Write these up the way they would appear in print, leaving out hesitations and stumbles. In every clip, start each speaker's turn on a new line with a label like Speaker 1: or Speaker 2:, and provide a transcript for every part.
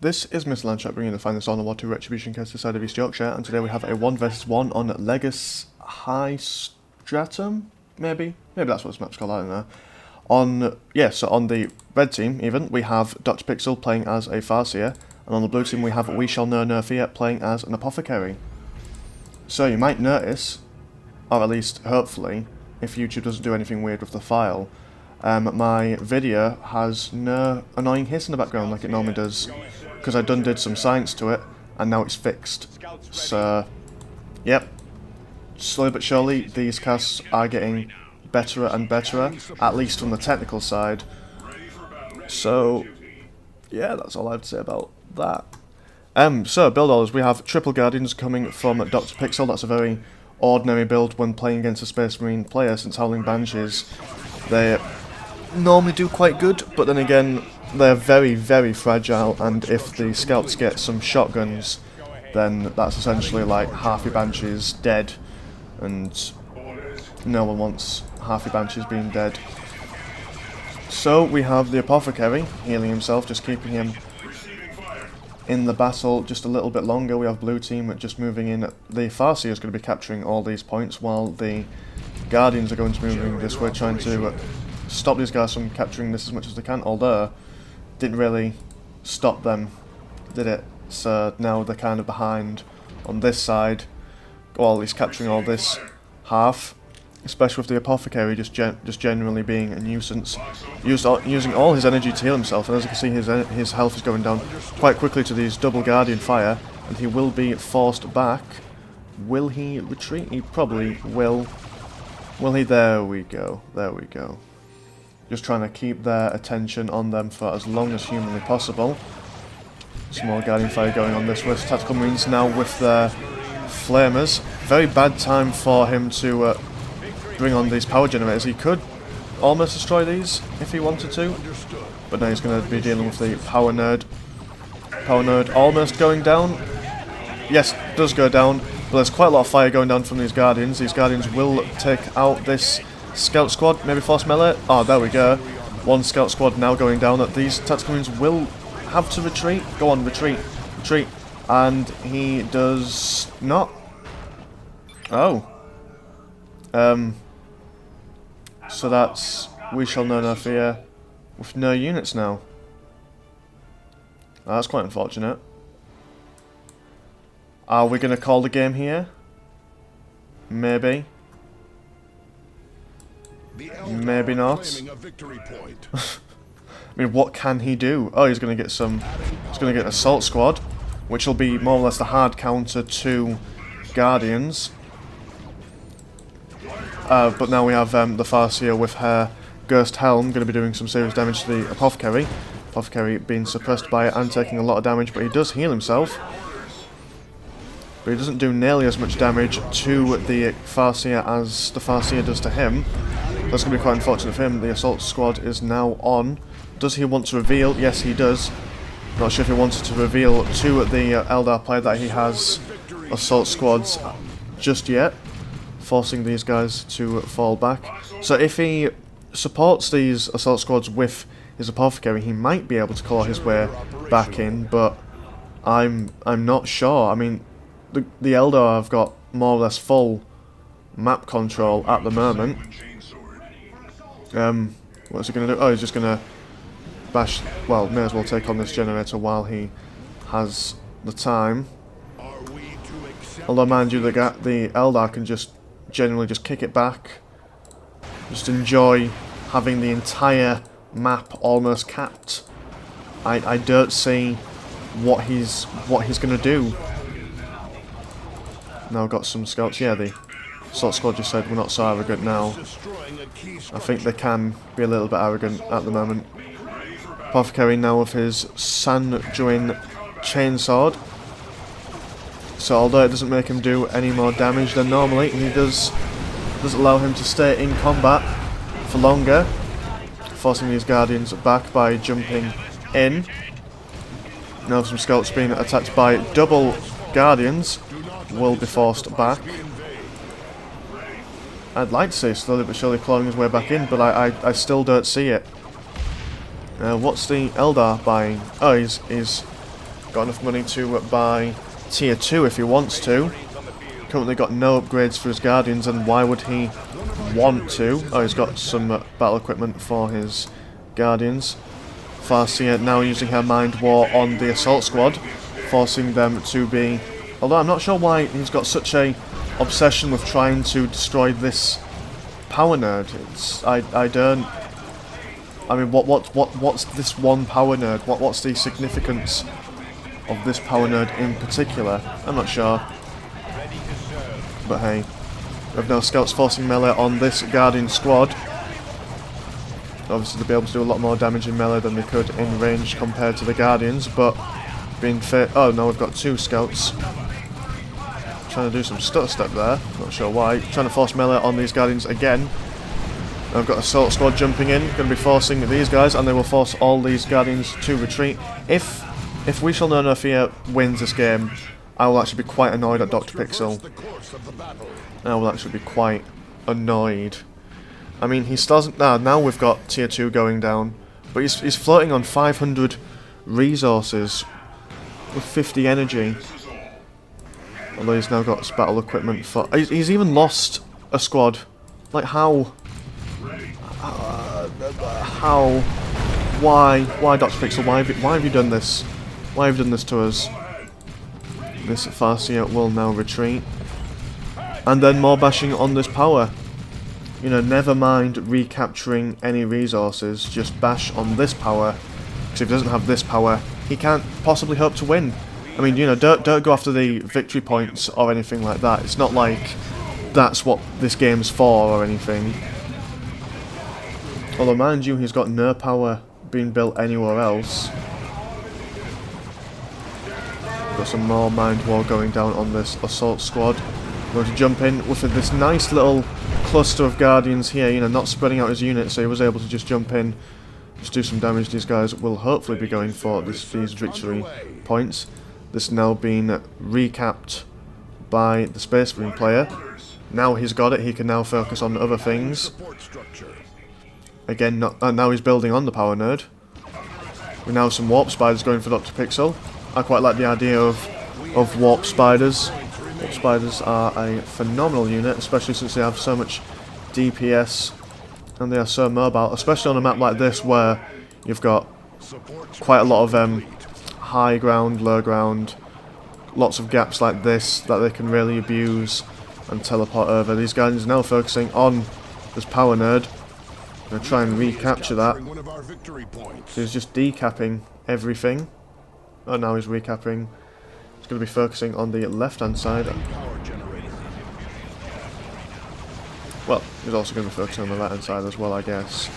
Speaker 1: This is Mr. Landshot bringing the finest on the War 2 Retribution cast this side of East Yorkshire, and today we have a 1 vs 1 on Legis High Stratum, maybe that's what this map's called, I don't know. So on the red team, even, we have Dr. Pixel playing as a Farseer, and on the blue team we have We Shall Know No Fear playing as an Apothecary. So you might notice, or at least hopefully, if YouTube doesn't do anything weird with the file, my video has no annoying hiss in the background like it normally does, because I did some science to it, and now it's fixed. So, yep, slowly but surely these casts are getting better and better, at least from the technical side. So, yeah, that's all I have to say about that. So, build orders, we have triple Guardians coming from Dr. Pixel. That's a very ordinary build when playing against a Space Marine player, since Howling Banshees, they normally do quite good, but then again, they're very, very fragile, and if the scouts get some shotguns, then that's essentially like half your Banshees dead, and no one wants half your Banshees being dead. So we have the Apothecary healing himself, just keeping him in the battle just a little bit longer. We have blue team just moving in. The Farseer is going to be capturing all these points, while the Guardians are going to be moving this way, trying to stop these guys from capturing this as much as they can, although didn't really stop them, did it? So now they're kind of behind on this side, or at least capturing all this half, especially with the Apothecary just generally being a nuisance, using all his energy to heal himself, and as you can see his health is going down quite quickly to these double Guardian fire, and he will be forced back. Will he retreat? He probably will. Will he? There we go. There we go. Just trying to keep their attention on them for as long as humanly possible. Some more Guardian fire going on this way. Tactical Marines now with their Flamers. Very bad time for him to bring on these power generators. He could almost destroy these if he wanted to, but now he's going to be dealing with the Power Node. Power Node almost going down. Yes, does go down, but there's quite a lot of fire going down from these Guardians. These Guardians will take out this Scout Squad, maybe force melee. Oh, there we go. One Scout Squad now going down. These Tactical Marines will have to retreat. Go on, retreat. Retreat. And he does not. Oh. So that's We Shall Know No Fear with no units now. Oh, that's quite unfortunate. Are we going to call the game here? Maybe. Maybe not. I mean, what can he do? Oh, he's going to get some. He's going to get an Assault Squad, which will be more or less the hard counter to Guardians. But now we have the Farseer with her Ghost Helm going to be doing some serious damage to the Apothecary. Apothecary being suppressed by it and taking a lot of damage, but he does heal himself. But he doesn't do nearly as much damage to the Farseer as the Farseer does to him. That's going to be quite unfortunate for him. The Assault Squad is now on. Does he want to reveal? Yes, he does. Not sure if he wanted to reveal to the Eldar player that he has Assault Squads just yet, forcing these guys to fall back. So if he supports these Assault Squads with his Apothecary, he might be able to claw his way back in, but I'm not sure. I mean, the Eldar have got more or less full map control at the moment. What's he going to do? Oh, he's just going to bash. Well, may as well take on this generator while he has the time. Although, mind you, the Eldar can just generally just kick it back. Just enjoy having the entire map almost capped. I don't see what he's going to do. Now got some scouts. Yeah, the Assault Squad just said we're not so arrogant now. I think they can be a little bit arrogant at the moment. Apothecary now with his Sanjuin Chainsword. So although it doesn't make him do any more damage than normally, he does allow him to stay in combat for longer, forcing these Guardians back by jumping in. Now some scouts being attacked by double Guardians will be forced back. I'd like to say slowly but surely clawing his way back in, but I still don't see it. What's the Eldar buying? Oh, he's Got enough money to buy tier 2 if he wants to. Currently got no upgrades for his Guardians, and why would he want to? Oh, he's got some battle equipment for his Guardians. Farseer now using her Mind War on the Assault Squad, forcing them to be... Although I'm not sure why he's got such a obsession with trying to destroy this power nerd. I don't... I mean, what's this one power nerd? What's the significance of this power nerd in particular? I'm not sure. But hey, we have no scouts forcing melee on this Guardian squad. Obviously they'll be able to do a lot more damage in melee than they could in range compared to the Guardians, but being fair... Oh, no, we've got 2 scouts. Trying to do some stutter step there, not sure why. Trying to force melee on these Guardians again. I've got Assault Squad jumping in, going to be forcing these guys, and they will force all these Guardians to retreat. If We Shall Know No Fear wins this game, I will actually be quite annoyed at Dr. Pixel. I will actually be quite annoyed. I mean, he doesn't... now we've got tier 2 going down, but he's floating on 500 resources with 50 energy. Although he's now got battle equipment for... He's even lost a squad. Like, how? How? Why? Why, Dr. Pixel? Why have you done this? Why have you done this to us? This Farseer will now retreat. And then more bashing on this power. You know, never mind recapturing any resources, just bash on this power. Because if he doesn't have this power, he can't possibly hope to win. I mean, you know, don't go after the victory points or anything like that. It's not like that's what this game's for or anything. Although, mind you, he's got no power being built anywhere else. Got some more Mind War going down on this Assault Squad. Going to jump in with this nice little cluster of Guardians here, you know, not spreading out his unit, so he was able to just jump in, just do some damage. These guys will hopefully be going for these victory points. This now being recapped by the Space Marine player. Now he's got it, he can now focus on other things. Again, now he's building on the power nerd. We now have some Warp Spiders going for Dr. Pixel. I quite like the idea of Warp Spiders. Warp Spiders are a phenomenal unit, especially since they have so much DPS and they are so mobile, especially on a map like this where you've got quite a lot of high ground, low ground, lots of gaps like this that they can really abuse and teleport over. These guys are now focusing on this power nerd. I'm going to try and recapture that. So he's just decapping everything. Oh, now he's recapping. He's going to be focusing on the left-hand side. Well, he's also going to be focusing on the right-hand side as well, I guess.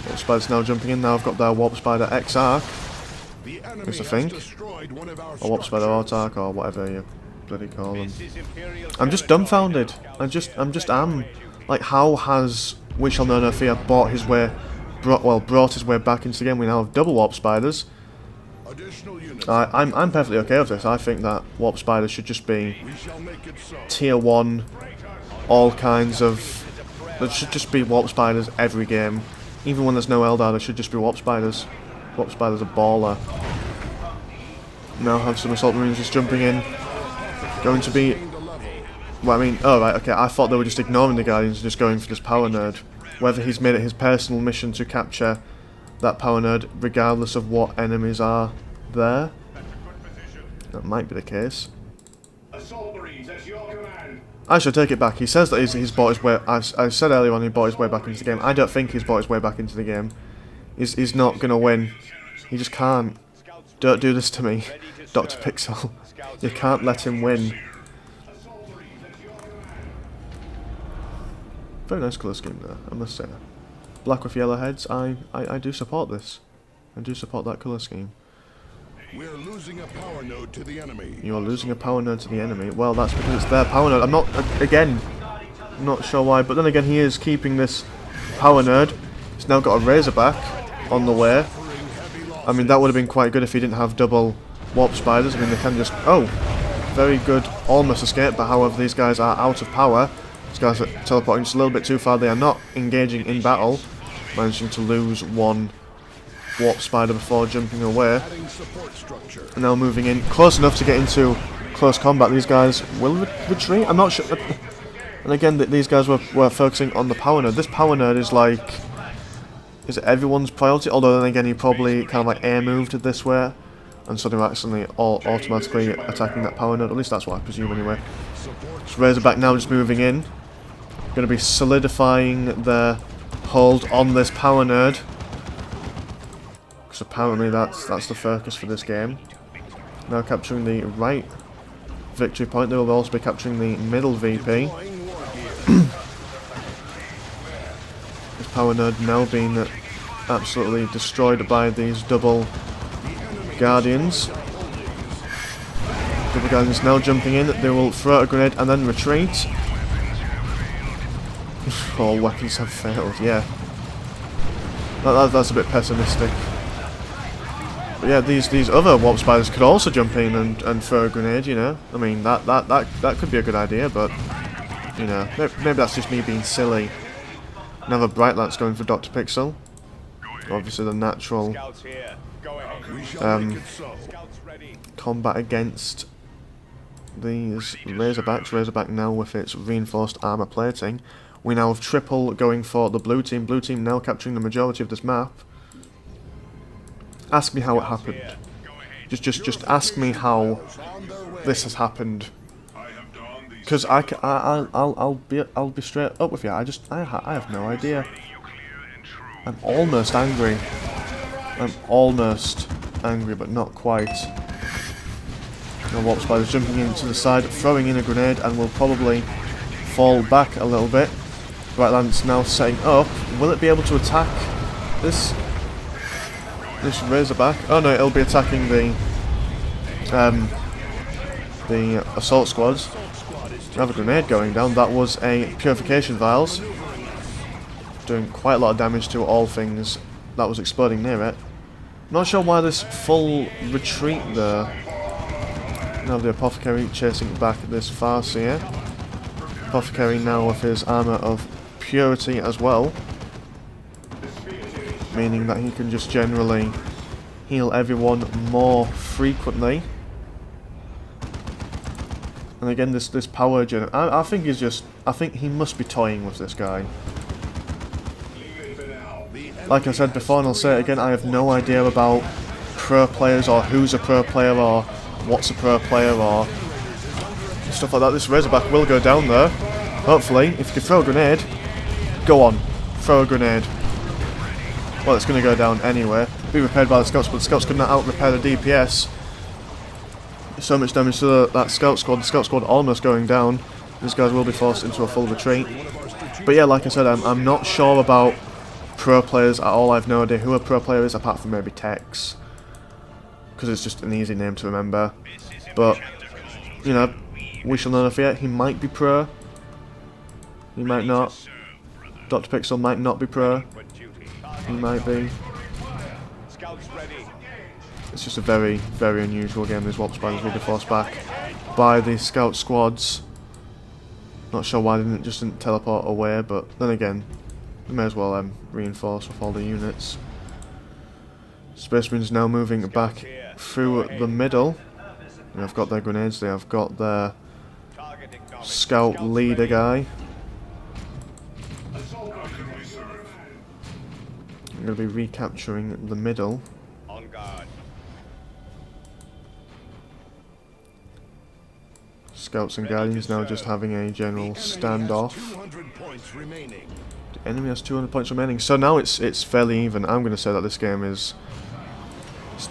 Speaker 1: Warp Spider's now jumping in. Now I've got their Warp Spider X-Arc, is I think. Or Warp Spider Autark, or whatever you bloody call them. I'm just dumbfounded. I'm just like, how has We Shall Know No Fear brought his way back into the game? We now have double Warp Spiders. I'm perfectly okay with this. I think that Warp Spiders should just be tier 1, all kinds of... There should just be Warp Spiders every game. Even when there's no Eldar, there should just be Warp Spiders. Warp Spiders are baller. Now have some Assault Marines just jumping in. Going to be... Well, I mean... Oh, right, okay. I thought they were just ignoring the Guardians and just going for this power nerd. Whether he's made it his personal mission to capture that power nerd, regardless of what enemies are there. That might be the case. I should take it back. He says that he's bought his way... I said earlier on he bought his way back into the game. I don't think he's bought his way back into the game. He's not going to win. He just can't. Don't do this to me, Dr. Pixel. You can't let him win. Very nice colour scheme there, I must say. Black with yellow heads, I do support this. I do support that colour scheme.
Speaker 2: We're losing a power node to the enemy.
Speaker 1: You are losing a power node to the enemy. Well, that's because it's their power node. I'm not sure why, but then again, he is keeping this power node. He's now got a Razorback on the way. I mean, that would have been quite good if he didn't have double Warp Spiders. I mean, they can just... Oh! Very good, almost escape, but however, these guys are out of power. These guys are teleporting just a little bit too far. They are not engaging in battle. Managing to lose one warp spider before jumping away.
Speaker 2: Adding support structure.
Speaker 1: And now moving in close enough to get into close combat. These guys will retreat. I'm not sure. And again, these guys were focusing on the power node. This power node is like, is it everyone's priority? Although then again, he probably kind of like air moved this way, and so they're actually all automatically attacking that power node. At least that's what I presume anyway. So Razorback now just moving in, going to be solidifying their hold on this power node, because apparently that's the focus for this game. Now capturing the right victory point. They will also be capturing the middle VP. This power node now being absolutely destroyed by these double guardians. Double guardians now jumping in. They will throw out a grenade and then retreat. All weapons have failed. Yeah, that's a bit pessimistic. But yeah, these other warp spiders could also jump in and throw a grenade. You know, I mean that could be a good idea, but you know, maybe that's just me being silly. Another Bright Lance going for Dr. Pixel. Obviously the natural combat against these Razorbacks. Razorback now with its reinforced armor plating. We now have triple going for the blue team. Blue team now capturing the majority of this map. Ask me how it happened. Just ask me how this has happened. Because I'll be straight up with you. I have no idea. I'm almost angry. I'm almost angry, but not quite. Now Warp Spider's jumping into the side, throwing in a grenade, and will probably fall back a little bit. Bright Lance now setting up. Will it be able to attack this Razorback? Oh no, it'll be attacking the assault squads. Another grenade going down. That was a purification vials, doing quite a lot of damage to all things that was exploding near it. Not sure why this full retreat there. Now the Apothecary chasing back this Farseer. Apothecary now with his armor of purity as well, meaning that he can just generally heal everyone more frequently. And again, this power gen, I think he must be toying with this guy. Like I said before, and I'll say it again, I have no idea about pro players or who's a pro player or what's a pro player or stuff like that. This Razorback will go down there. Hopefully, if you can throw a grenade, go on, throw a grenade. Well, it's going to go down anyway. Be repaired by the scouts, but the scouts could not out-repair the DPS. So much damage to that scout squad. The scout squad almost going down. These guys will be forced into a full retreat. But yeah, like I said, I'm not sure about pro players at all. I have no idea who a pro player is, apart from maybe Tex, because it's just an easy name to remember. But you know, we shall know if yet. He might be pro. He might not. Dr. Pixel might not be pro. He might be. It's just a very, very unusual game. These Warp Spiders will be forced back by the scout squads. Not sure why they didn't teleport away, but then again, they may as well reinforce with all the units. Space Marines now moving back through the middle. They've got their grenades, they have got their scout leader guy. I'm going to be recapturing the middle. Scouts and Guardians now just having a general standoff. The enemy has 200 points remaining, so now it's fairly even. I'm going to say that this game is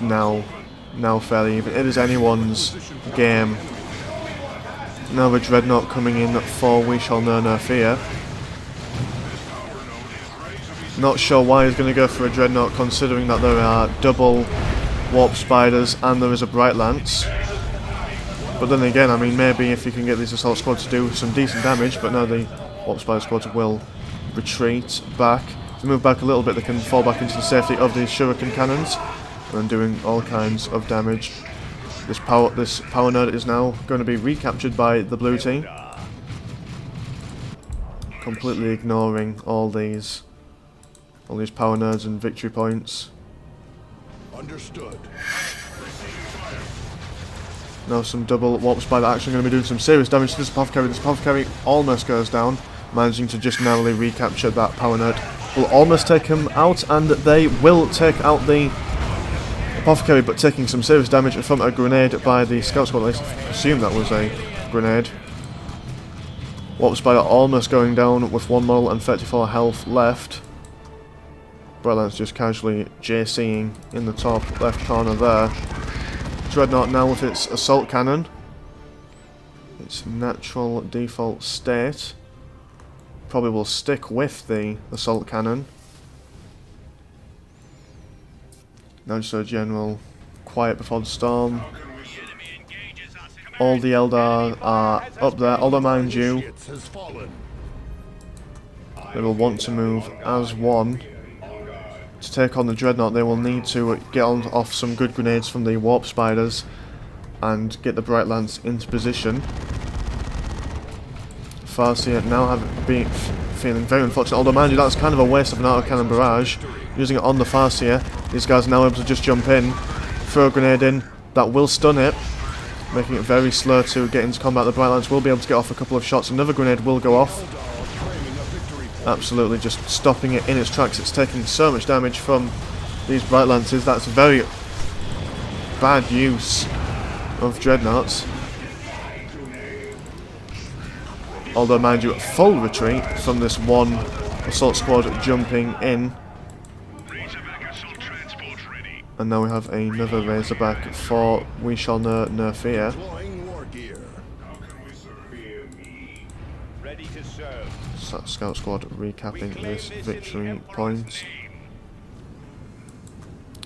Speaker 1: now fairly even. It is anyone's game. Now the Dreadnought coming in for We Shall Know No Fear. Not sure why he's going to go for a Dreadnought, considering that there are double Warp Spiders and there is a Bright Lance. But then again, I mean, maybe if you can get these assault squads to do some decent damage, but now the Warp Spider squads will retreat back. If they move back a little bit, they can fall back into the safety of these shuriken cannons, and then doing all kinds of damage. This power node is now going to be recaptured by the blue team, completely ignoring all these power nodes and victory points.
Speaker 2: Understood.
Speaker 1: Now some double warp spider action, going to be doing some serious damage to this apothecary. This apothecary almost goes down, managing to just narrowly recapture that power node. Will almost take him out, and they will take out the apothecary, but taking some serious damage from a grenade by the scout squad. At least I assume that was a grenade. Warp spider almost going down with 1 model and 34 health left. Brightlight's just casually JCing in the top left corner there. Dreadnought now with its assault cannon. Its natural default state. Probably will stick with the assault cannon. Now just a general quiet before the storm. All the Eldar are up there, although mind you, they will want to move as one. To take on the Dreadnought, they will need to get off some good grenades from the Warp Spiders and get the Bright Lance into position. Farseer now have been feeling very unfortunate, although mind you, that's kind of a waste of an autocannon barrage. Using it on the Farseer, these guys are now able to just jump in, throw a grenade in, that will stun it, making it very slow to get into combat. The Bright Lance will be able to get off a couple of shots, another grenade will go off. Absolutely just stopping it in its tracks. It's taking so much damage from these Bright Lances. That's very bad use of Dreadnoughts. Although, mind you, full retreat from this one assault squad jumping in. And now we have another Razorback for We Shall Know No Fear. Scout squad recapping this victory point.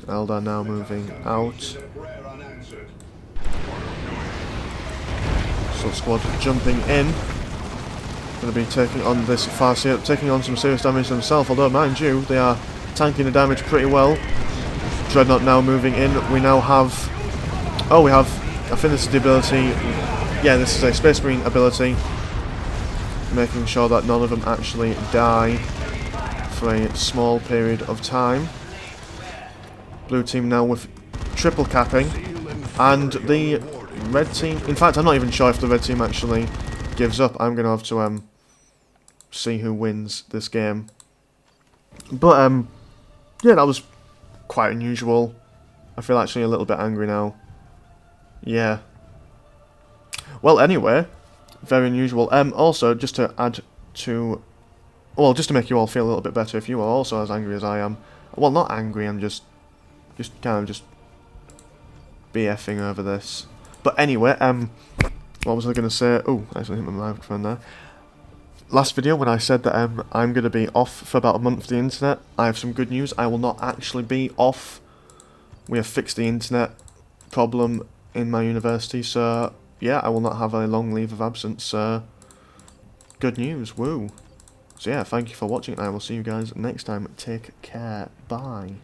Speaker 1: Eldar now moving out. So squad jumping in. Going to be taking on this Farseer, taking on some serious damage themselves, although mind you, they are tanking the damage pretty well. Dreadnought now moving in. We now have... oh, we have... I think this is the ability... yeah, this is a Space Marine ability. Making sure that none of them actually die for a small period of time. Blue team now with triple capping, and the red team, in fact I'm not even sure if the red team actually gives up. I'm going to have to see who wins this game. But yeah, that was quite unusual. I feel actually a little bit angry now. Yeah. Well, anyway, very unusual. Also, just to add to... well, just to make you all feel a little bit better, if you are also as angry as I am... well, not angry, I'm just kind of just BFing over this. But anyway, what was I going to say? Oh, I actually hit my microphone there. Last video, when I said that I'm going to be off for about a month for the internet, I have some good news. I will not actually be off. We have fixed the internet problem in my university, so... yeah, I will not have a long leave of absence, so good news, woo. So yeah, thank you for watching, and I will see you guys next time. Take care, bye.